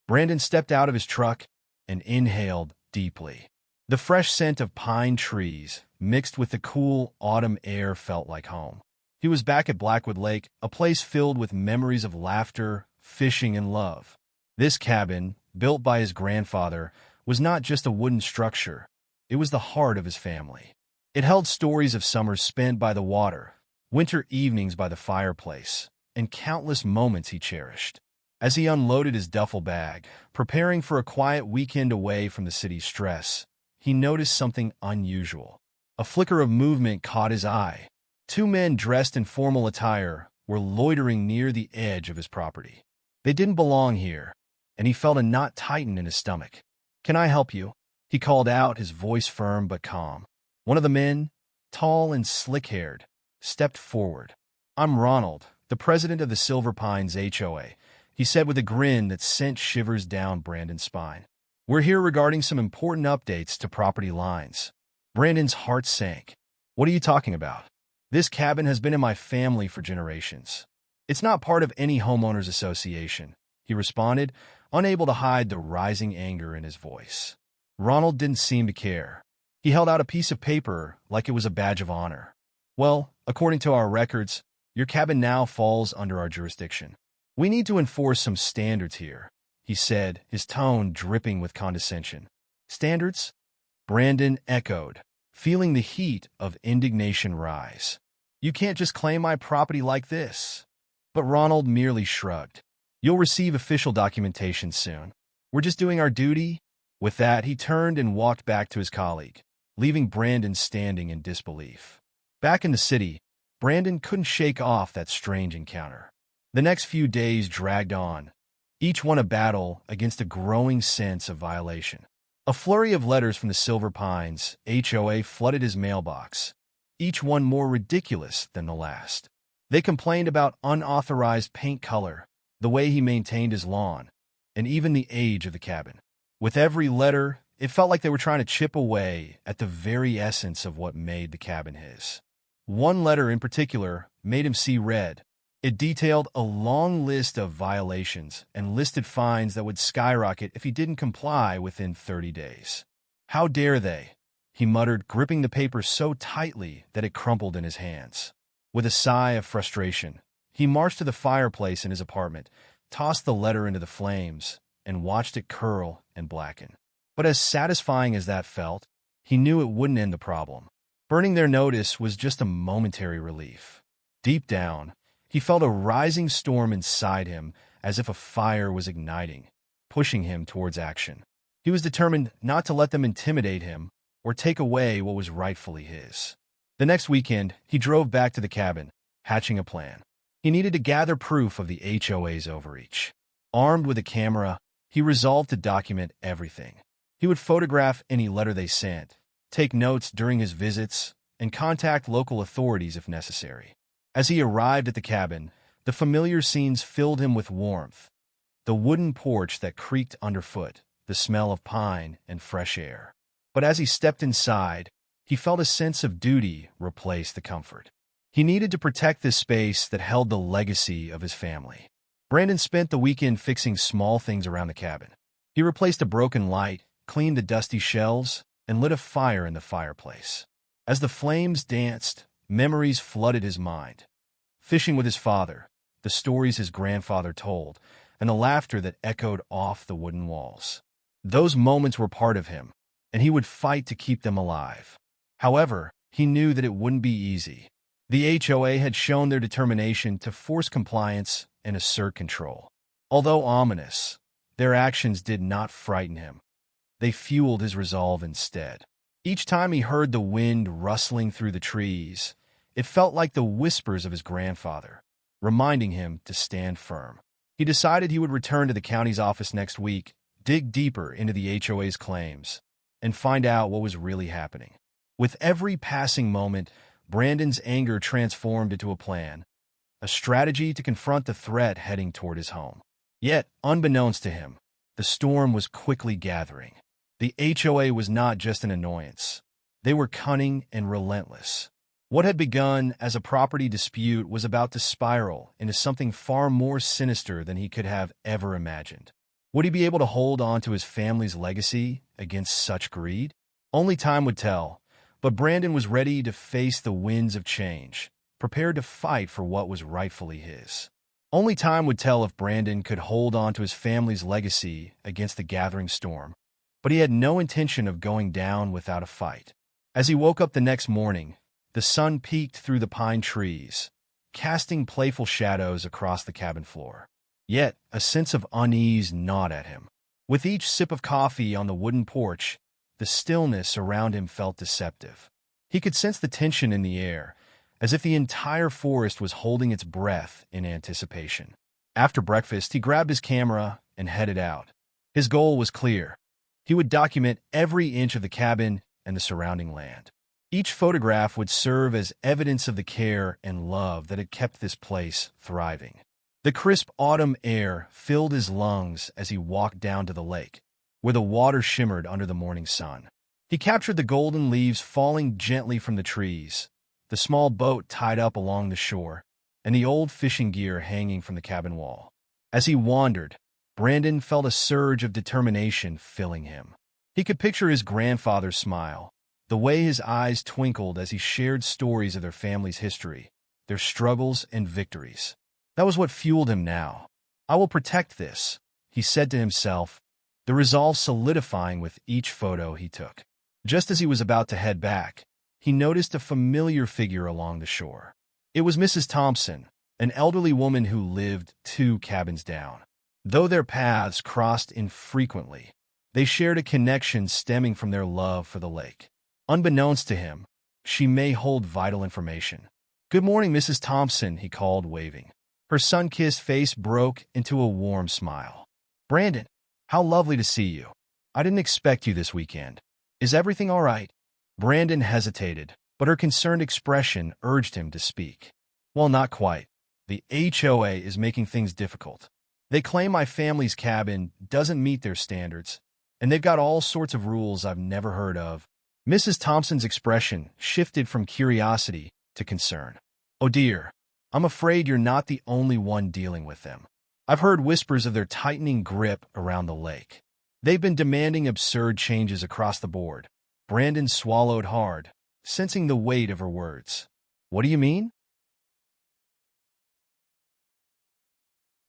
Brandon stepped out of his truck and inhaled deeply. The fresh scent of pine trees, mixed with the cool autumn air, felt like home. He was back at Blackwood Lake, a place filled with memories of laughter, fishing, and love. This cabin, built by his grandfather, was not just a wooden structure. It was the heart of his family. It held stories of summers spent by the water, winter evenings by the fireplace, and countless moments he cherished. As he unloaded his duffel bag, preparing for a quiet weekend away from the city's stress, he noticed something unusual. A flicker of movement caught his eye. Two men dressed in formal attire were loitering near the edge of his property. They didn't belong here, and he felt a knot tighten in his stomach. "Can I help you?" he called out, his voice firm but calm. One of the men, tall and slick-haired, stepped forward. "I'm Ronald, the president of the Silver Pines HOA," he said with a grin that sent shivers down Brandon's spine. "We're here regarding some important updates to property lines." Brandon's heart sank. "What are you talking about?" "This cabin has been in my family for generations. It's not part of any homeowners association," he responded, unable to hide the rising anger in his voice. Ronald didn't seem to care. He held out a piece of paper like it was a badge of honor. "Well, according to our records, your cabin now falls under our jurisdiction. We need to enforce some standards here," he said, his tone dripping with condescension. "Standards?" Brandon echoed, feeling the heat of indignation rise. "You can't just claim my property like this." But Ronald merely shrugged. "You'll receive official documentation soon. We're just doing our duty." With that, he turned and walked back to his colleague, leaving Brandon standing in disbelief. Back in the city, Brandon couldn't shake off that strange encounter. The next few days dragged on, each one a battle against a growing sense of violation. A flurry of letters from the Silver Pines HOA flooded his mailbox, each one more ridiculous than the last. They complained about unauthorized paint color, the way he maintained his lawn, and even the age of the cabin. With every letter, it felt like they were trying to chip away at the very essence of what made the cabin his. One letter in particular made him see red. It detailed a long list of violations and listed fines that would skyrocket if he didn't comply within 30 days. "How dare they?" he muttered, gripping the paper so tightly that it crumpled in his hands. With a sigh of frustration, he marched to the fireplace in his apartment, tossed the letter into the flames, and watched it curl and blacken. But as satisfying as that felt, he knew it wouldn't end the problem. Burning their notice was just a momentary relief. Deep down, he felt a rising storm inside him, as if a fire was igniting, pushing him towards action. He was determined not to let them intimidate him or take away what was rightfully his. The next weekend, he drove back to the cabin, hatching a plan. He needed to gather proof of the HOA's overreach. Armed with a camera, he resolved to document everything. He would photograph any letter they sent, take notes during his visits, and contact local authorities if necessary. As he arrived at the cabin, the familiar scenes filled him with warmth. The wooden porch that creaked underfoot, the smell of pine and fresh air. But as he stepped inside, he felt a sense of duty replace the comfort. He needed to protect this space that held the legacy of his family. Brandon spent the weekend fixing small things around the cabin. He replaced a broken light, cleaned the dusty shelves, and lit a fire in the fireplace. As the flames danced, memories flooded his mind. Fishing with his father, the stories his grandfather told, and the laughter that echoed off the wooden walls. Those moments were part of him, and he would fight to keep them alive. However, he knew that it wouldn't be easy. The HOA had shown their determination to force compliance and assert control. Although ominous, their actions did not frighten him. They fueled his resolve instead. Each time he heard the wind rustling through the trees, it felt like the whispers of his grandfather, reminding him to stand firm. He decided he would return to the county's office next week, dig deeper into the HOA's claims, and find out what was really happening. With every passing moment, Brandon's anger transformed into a plan, a strategy to confront the threat heading toward his home. Yet, unbeknownst to him, the storm was quickly gathering. The HOA was not just an annoyance. They were cunning and relentless. What had begun as a property dispute was about to spiral into something far more sinister than he could have ever imagined. Would he be able to hold on to his family's legacy against such greed? Only time would tell, but Brandon was ready to face the winds of change, prepared to fight for what was rightfully his. Only time would tell if Brandon could hold on to his family's legacy against the gathering storm, but he had no intention of going down without a fight. As he woke up the next morning, the sun peeked through the pine trees, casting playful shadows across the cabin floor. Yet, a sense of unease gnawed at him. With each sip of coffee on the wooden porch, the stillness around him felt deceptive. He could sense the tension in the air, as if the entire forest was holding its breath in anticipation. After breakfast, he grabbed his camera and headed out. His goal was clear. He would document every inch of the cabin and the surrounding land. Each photograph would serve as evidence of the care and love that had kept this place thriving. The crisp autumn air filled his lungs as he walked down to the lake, where the water shimmered under the morning sun. He captured the golden leaves falling gently from the trees, the small boat tied up along the shore, and the old fishing gear hanging from the cabin wall. As he wandered, Brandon felt a surge of determination filling him. He could picture his grandfather's smile, the way his eyes twinkled as he shared stories of their family's history, their struggles and victories. That was what fueled him now. "I will protect this," he said to himself, the resolve solidifying with each photo he took. Just as he was about to head back, he noticed a familiar figure along the shore. It was Mrs. Thompson, an elderly woman who lived 2 cabins down. Though their paths crossed infrequently, they shared a connection stemming from their love for the lake. Unbeknownst to him, she may hold vital information. "Good morning, Mrs. Thompson," he called, waving. Her sun-kissed face broke into a warm smile. "Brandon, how lovely to see you. I didn't expect you this weekend. Is everything all right?" Brandon hesitated, but her concerned expression urged him to speak. "Well, not quite. The HOA is making things difficult. They claim my family's cabin doesn't meet their standards, and they've got all sorts of rules I've never heard of." Mrs. Thompson's expression shifted from curiosity to concern. "Oh dear, I'm afraid you're not the only one dealing with them. I've heard whispers of their tightening grip around the lake. They've been demanding absurd changes across the board." Brandon swallowed hard, sensing the weight of her words. "What do you mean?"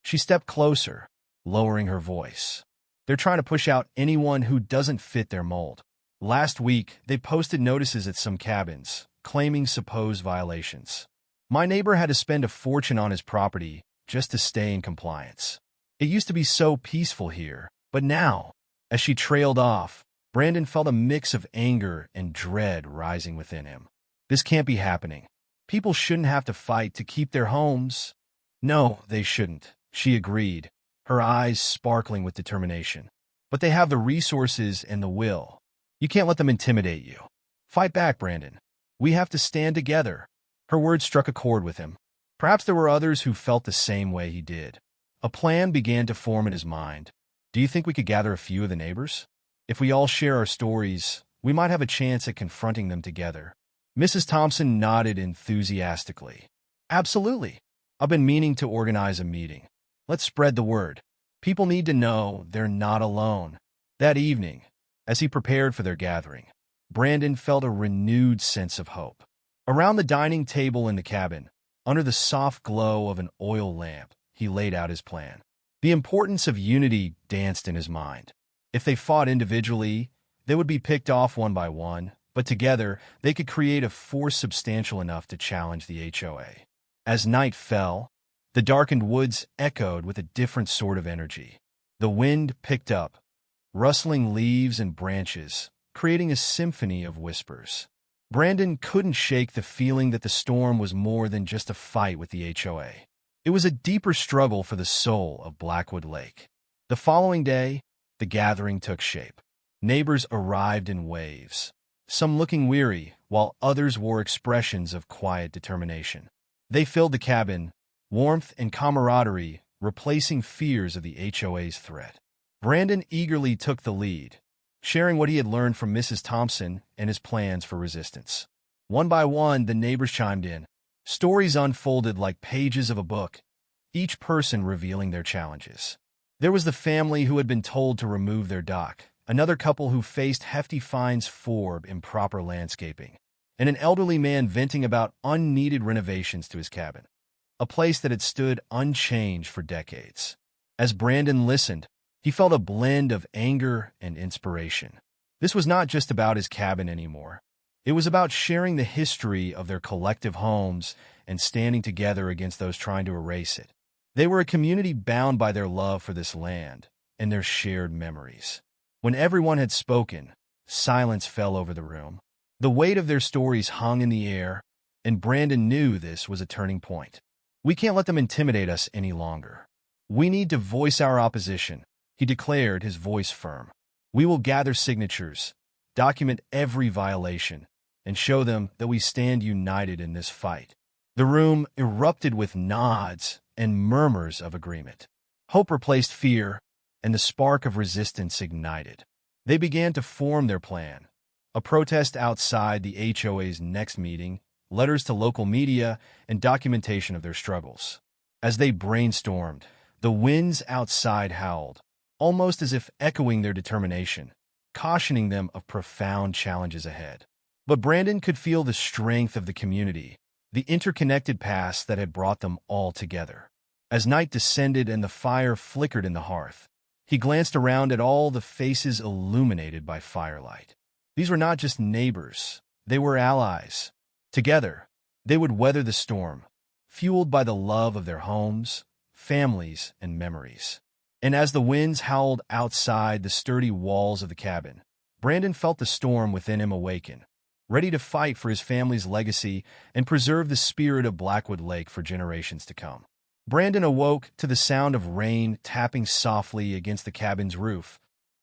She stepped closer, lowering her voice. "They're trying to push out anyone who doesn't fit their mold. Last week, they posted notices at some cabins, claiming supposed violations. My neighbor had to spend a fortune on his property just to stay in compliance. It used to be so peaceful here, but now," as she trailed off, Brandon felt a mix of anger and dread rising within him. This can't be happening. People shouldn't have to fight to keep their homes. "No, they shouldn't," she agreed, her eyes sparkling with determination. "But they have the resources and the will. You can't let them intimidate you. Fight back, Brandon. We have to stand together." Her words struck a chord with him. Perhaps there were others who felt the same way he did. A plan began to form in his mind. "Do you think we could gather a few of the neighbors? If we all share our stories, we might have a chance at confronting them together." Mrs. Thompson nodded enthusiastically. "Absolutely. I've been meaning to organize a meeting. Let's spread the word. People need to know they're not alone." That evening, as he prepared for their gathering, Brandon felt a renewed sense of hope. Around the dining table in the cabin, under the soft glow of an oil lamp, he laid out his plan. The importance of unity danced in his mind. If they fought individually, they would be picked off one by one, but together they could create a force substantial enough to challenge the HOA. As night fell, the darkened woods echoed with a different sort of energy. The wind picked up, rustling leaves and branches, creating a symphony of whispers. Brandon couldn't shake the feeling that the storm was more than just a fight with the HOA. It was a deeper struggle for the soul of Blackwood Lake. The following day, the gathering took shape. Neighbors arrived in waves, some looking weary, while others wore expressions of quiet determination. They filled the cabin, warmth and camaraderie replacing fears of the HOA's threat. Brandon eagerly took the lead, sharing what he had learned from Mrs. Thompson and his plans for resistance. One by one, the neighbors chimed in. Stories unfolded like pages of a book, each person revealing their challenges. There was the family who had been told to remove their dock, another couple who faced hefty fines for improper landscaping, and an elderly man venting about unneeded renovations to his cabin, a place that had stood unchanged for decades. As Brandon listened, he felt a blend of anger and inspiration. This was not just about his cabin anymore. It was about sharing the history of their collective homes and standing together against those trying to erase it. They were a community bound by their love for this land and their shared memories. When everyone had spoken, silence fell over the room. The weight of their stories hung in the air, and Brandon knew this was a turning point. We can't let them intimidate us any longer. We need to voice our opposition, he declared, his voice firm. We will gather signatures, document every violation, and show them that we stand united in this fight. The room erupted with nods and murmurs of agreement. Hope replaced fear, and the spark of resistance ignited. They began to form their plan. A protest outside the HOA's next meeting, letters to local media, and documentation of their struggles. As they brainstormed, the winds outside howled, almost as if echoing their determination, cautioning them of profound challenges ahead. But Brandon could feel the strength of the community, the interconnected past that had brought them all together. As night descended and the fire flickered in the hearth, he glanced around at all the faces illuminated by firelight. These were not just neighbors, they were allies. Together, they would weather the storm, fueled by the love of their homes, families, and memories. And as the winds howled outside the sturdy walls of the cabin, Brandon felt the storm within him awaken, ready to fight for his family's legacy and preserve the spirit of Blackwood Lake for generations to come. Brandon awoke to the sound of rain tapping softly against the cabin's roof,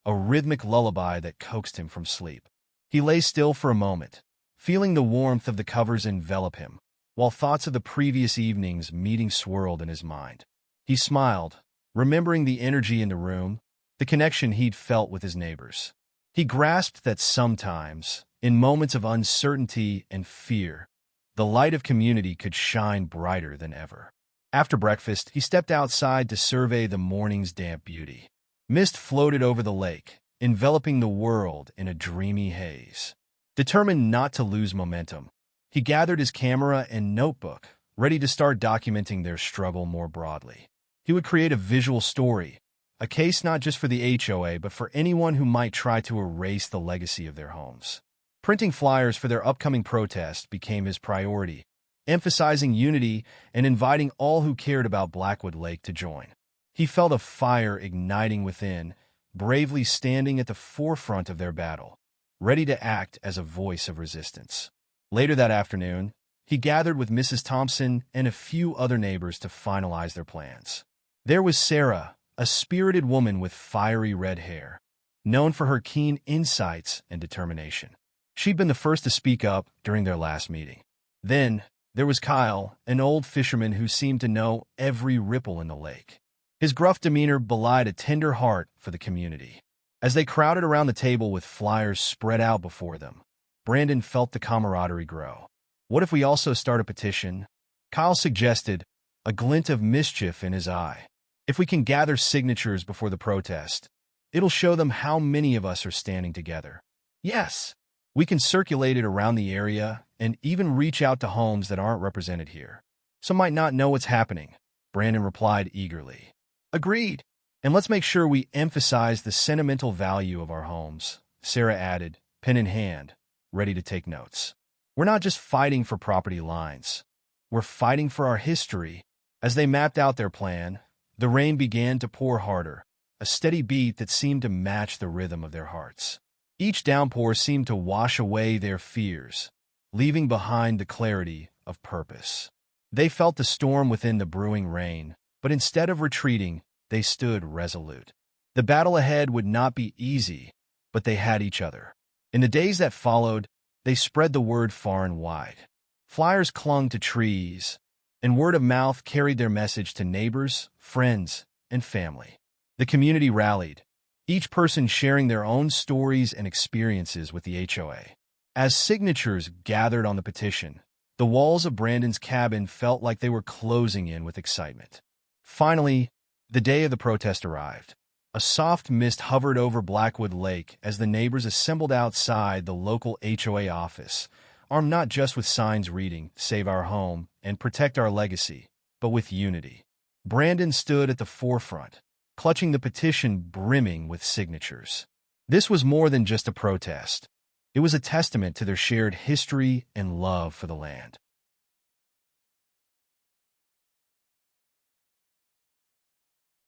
a rhythmic lullaby that coaxed him from sleep. He lay still for a moment, feeling the warmth of the covers envelop him, while thoughts of the previous evening's meeting swirled in his mind. He smiled, remembering the energy in the room, the connection he'd felt with his neighbors. He grasped that sometimes, in moments of uncertainty and fear, the light of community could shine brighter than ever. After breakfast, he stepped outside to survey the morning's damp beauty. Mist floated over the lake, enveloping the world in a dreamy haze. Determined not to lose momentum, he gathered his camera and notebook, ready to start documenting their struggle more broadly. He would create a visual story, a case not just for the HOA, but for anyone who might try to erase the legacy of their homes. Printing flyers for their upcoming protest became his priority, emphasizing unity and inviting all who cared about Blackwood Lake to join. He felt a fire igniting within, bravely standing at the forefront of their battle, ready to act as a voice of resistance. Later that afternoon, he gathered with Mrs. Thompson and a few other neighbors to finalize their plans. There was Sarah, a spirited woman with fiery red hair, known for her keen insights and determination. She'd been the first to speak up during their last meeting. Then, there was Kyle, an old fisherman who seemed to know every ripple in the lake. His gruff demeanor belied a tender heart for the community. As they crowded around the table with flyers spread out before them, Brandon felt the camaraderie grow. "What if we also start a petition?" Kyle suggested, a glint of mischief in his eye. "If we can gather signatures before the protest, it'll show them how many of us are standing together." "Yes, we can circulate it around the area and even reach out to homes that aren't represented here. Some might not know what's happening," Brandon replied eagerly. "Agreed. And let's make sure we emphasize the sentimental value of our homes," Sarah added, pen in hand, ready to take notes. "We're not just fighting for property lines. We're fighting for our history." As they mapped out their plan, the rain began to pour harder, a steady beat that seemed to match the rhythm of their hearts. Each downpour seemed to wash away their fears, leaving behind the clarity of purpose. They felt the storm within the brewing rain, but instead of retreating, they stood resolute. The battle ahead would not be easy, but they had each other. In the days that followed, they spread the word far and wide. Flyers clung to trees, and word of mouth carried their message to neighbors, friends, and family. The community rallied, each person sharing their own stories and experiences with the HOA. As signatures gathered on the petition, the walls of Brandon's cabin felt like they were closing in with excitement. Finally, The day of the protest arrived. A soft mist hovered over Blackwood Lake as the neighbors assembled outside the local HOA office, armed not just with signs reading, "Save our home" and "Protect our legacy," but with unity. Brandon stood at the forefront, clutching the petition brimming with signatures. This was more than just a protest. It was a testament to their shared history and love for the land.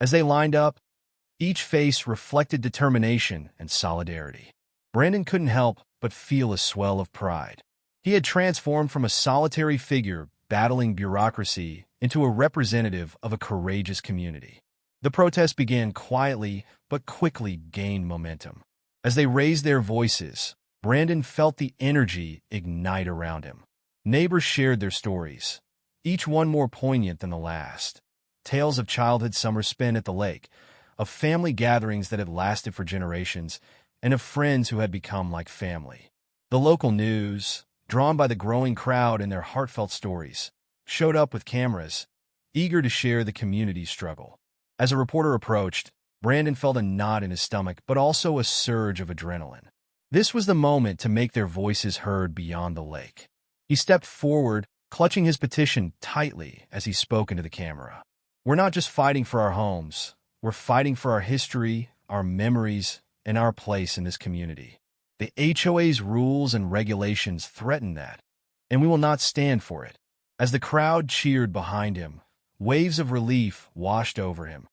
As they lined up, each face reflected determination and solidarity. Brandon couldn't help but feel a swell of pride. He had transformed from a solitary figure battling bureaucracy into a representative of a courageous community. The protest began quietly but quickly gained momentum. As they raised their voices, Brandon felt the energy ignite around him. Neighbors shared their stories, each one more poignant than the last. Tales of childhood summers spent at the lake, of family gatherings that had lasted for generations, and of friends who had become like family. The local news, drawn by the growing crowd and their heartfelt stories, showed up with cameras, eager to share the community's struggle. As a reporter approached, Brandon felt a knot in his stomach, but also a surge of adrenaline. This was the moment to make their voices heard beyond the lake. He stepped forward, clutching his petition tightly as he spoke into the camera. "We're not just fighting for our homes. We're fighting for our history, our memories, and our place in this community. The HOA's rules and regulations threaten that, and we will not stand for it." As the crowd cheered behind him, waves of relief washed over him.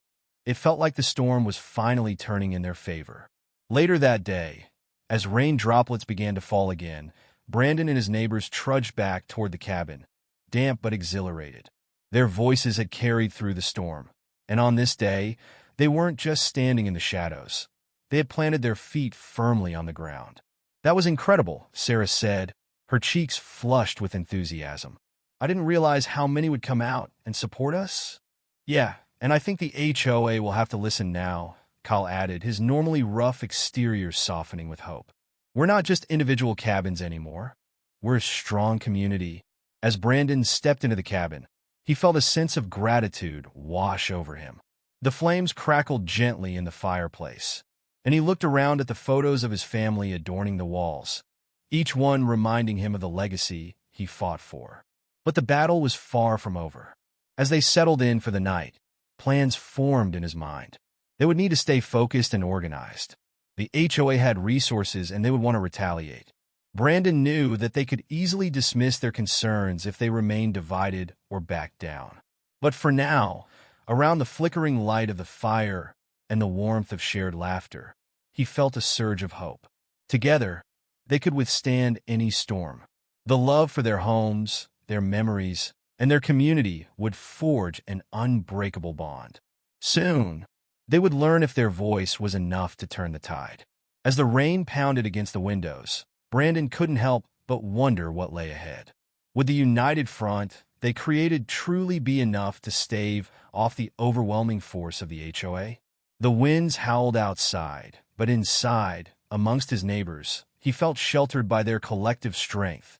It felt like the storm was finally turning in their favor. Later that day, as rain droplets began to fall again, Brandon and his neighbors trudged back toward the cabin, damp but exhilarated. Their voices had carried through the storm, and on this day, they weren't just standing in the shadows. They had planted their feet firmly on the ground. "That was incredible," Sarah said, her cheeks flushed with enthusiasm. "I didn't realize how many would come out and support us." "Yeah, and I think the HOA will have to listen now," Kyle added, his normally rough exterior softening with hope. "We're not just individual cabins anymore. We're a strong community." As Brandon stepped into the cabin, he felt a sense of gratitude wash over him. The flames crackled gently in the fireplace, and he looked around at the photos of his family adorning the walls, each one reminding him of the legacy he fought for. But the battle was far from over. As they settled in for the night, plans formed in his mind. They would need to stay focused and organized. The HOA had resources and they would want to retaliate. Brandon knew that they could easily dismiss their concerns if they remained divided or backed down. But for now, around the flickering light of the fire and the warmth of shared laughter, he felt a surge of hope. Together, they could withstand any storm. The love for their homes, their memories, and their community would forge an unbreakable bond. Soon, they would learn if their voice was enough to turn the tide. As the rain pounded against the windows, Brandon couldn't help but wonder what lay ahead. Would the united front they created truly be enough to stave off the overwhelming force of the HOA? The winds howled outside, but inside, amongst his neighbors, he felt sheltered by their collective strength,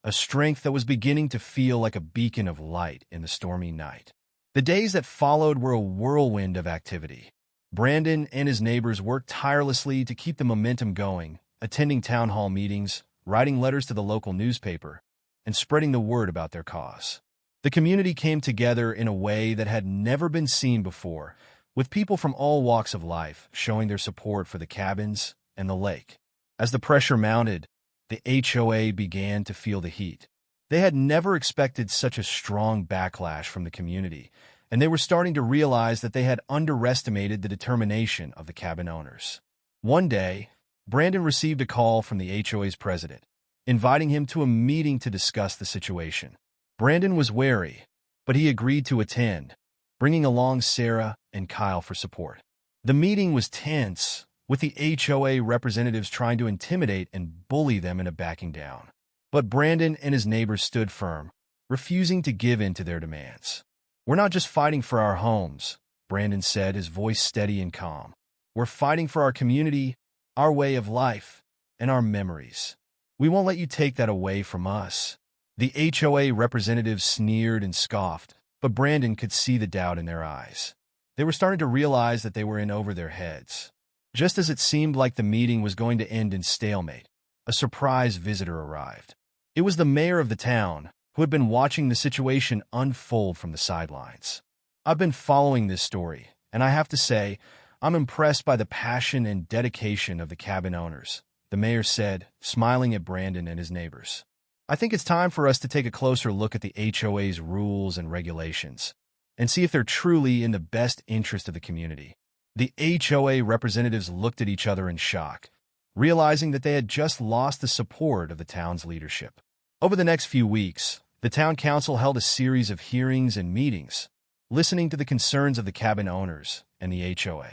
a strength that was beginning to feel like a beacon of light in the stormy night. The days that followed were a whirlwind of activity. Brandon and his neighbors worked tirelessly to keep the momentum going, attending town hall meetings, writing letters to the local newspaper, and spreading the word about their cause. The community came together in a way that had never been seen before, with people from all walks of life showing their support for the cabins and the lake. As the pressure mounted, the HOA began to feel the heat. They had never expected such a strong backlash from the community, and they were starting to realize that they had underestimated the determination of the cabin owners. One day, Brandon received a call from the HOA's president, inviting him to a meeting to discuss the situation. Brandon was wary, but he agreed to attend, bringing along Sarah and Kyle for support. The meeting was tense, with the HOA representatives trying to intimidate and bully them into backing down. But Brandon and his neighbors stood firm, refusing to give in to their demands. "We're not just fighting for our homes," Brandon said, his voice steady and calm. "We're fighting for our community, our way of life, and our memories. We won't let you take that away from us." The HOA representatives sneered and scoffed, but Brandon could see the doubt in their eyes. They were starting to realize that they were in over their heads. Just as it seemed like the meeting was going to end in stalemate, a surprise visitor arrived. It was the mayor of the town, who had been watching the situation unfold from the sidelines. I've been following this story, and I have to say, I'm impressed by the passion and dedication of the cabin owners, the mayor said, smiling at Brandon and his neighbors. I think it's time for us to take a closer look at the HOA's rules and regulations, and see if they're truly in the best interest of the community. The HOA representatives looked at each other in shock, realizing that they had just lost the support of the town's leadership. Over the next few weeks, the town council held a series of hearings and meetings, listening to the concerns of the cabin owners and the HOA.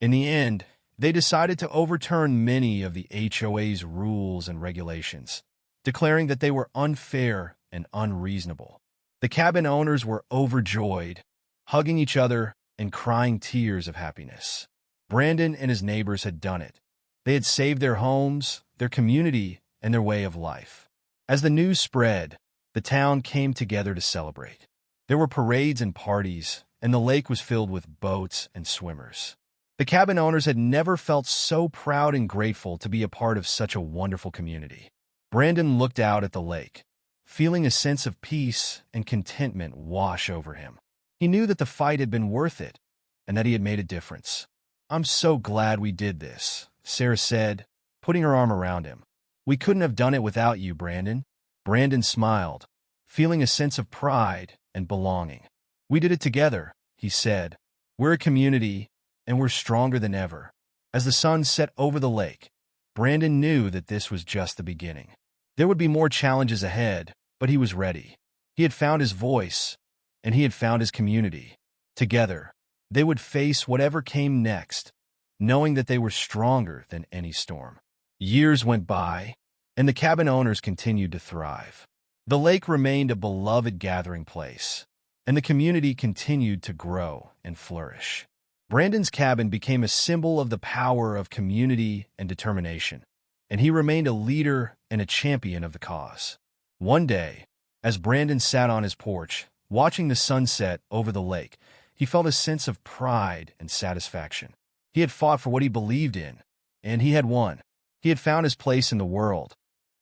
In the end, they decided to overturn many of the HOA's rules and regulations, declaring that they were unfair and unreasonable. The cabin owners were overjoyed, hugging each other and crying tears of happiness. Brandon and his neighbors had done it. They had saved their homes, their community, and their way of life. As the news spread, the town came together to celebrate. There were parades and parties, and the lake was filled with boats and swimmers. The cabin owners had never felt so proud and grateful to be a part of such a wonderful community. Brandon looked out at the lake, feeling a sense of peace and contentment wash over him. He knew that the fight had been worth it, and that he had made a difference. "I'm so glad we did this," Sarah said, putting her arm around him. "We couldn't have done it without you, Brandon." Brandon smiled, feeling a sense of pride and belonging. "We did it together," he said. "We're a community, and we're stronger than ever." As the sun set over the lake, Brandon knew that this was just the beginning. There would be more challenges ahead, but he was ready. He had found his voice, and he had found his community. Together, they would face whatever came next, knowing that they were stronger than any storm. Years went by, and the cabin owners continued to thrive. The lake remained a beloved gathering place, and the community continued to grow and flourish. Brandon's cabin became a symbol of the power of community and determination, and he remained a leader and a champion of the cause. One day, as Brandon sat on his porch, watching the sunset over the lake, he felt a sense of pride and satisfaction. He had fought for what he believed in, and he had won. He had found his place in the world,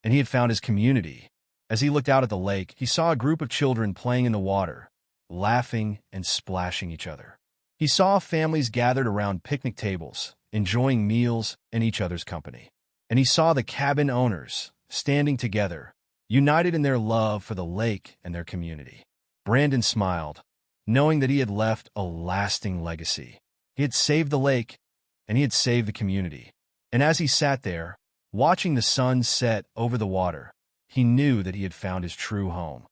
and he had found his community. As he looked out at the lake, he saw a group of children playing in the water, laughing and splashing each other. He saw families gathered around picnic tables, enjoying meals and each other's company. And he saw the cabin owners standing together, united in their love for the lake and their community. Brandon smiled, knowing that he had left a lasting legacy. He had saved the lake, and he had saved the community. And as he sat there, watching the sun set over the water, he knew that he had found his true home.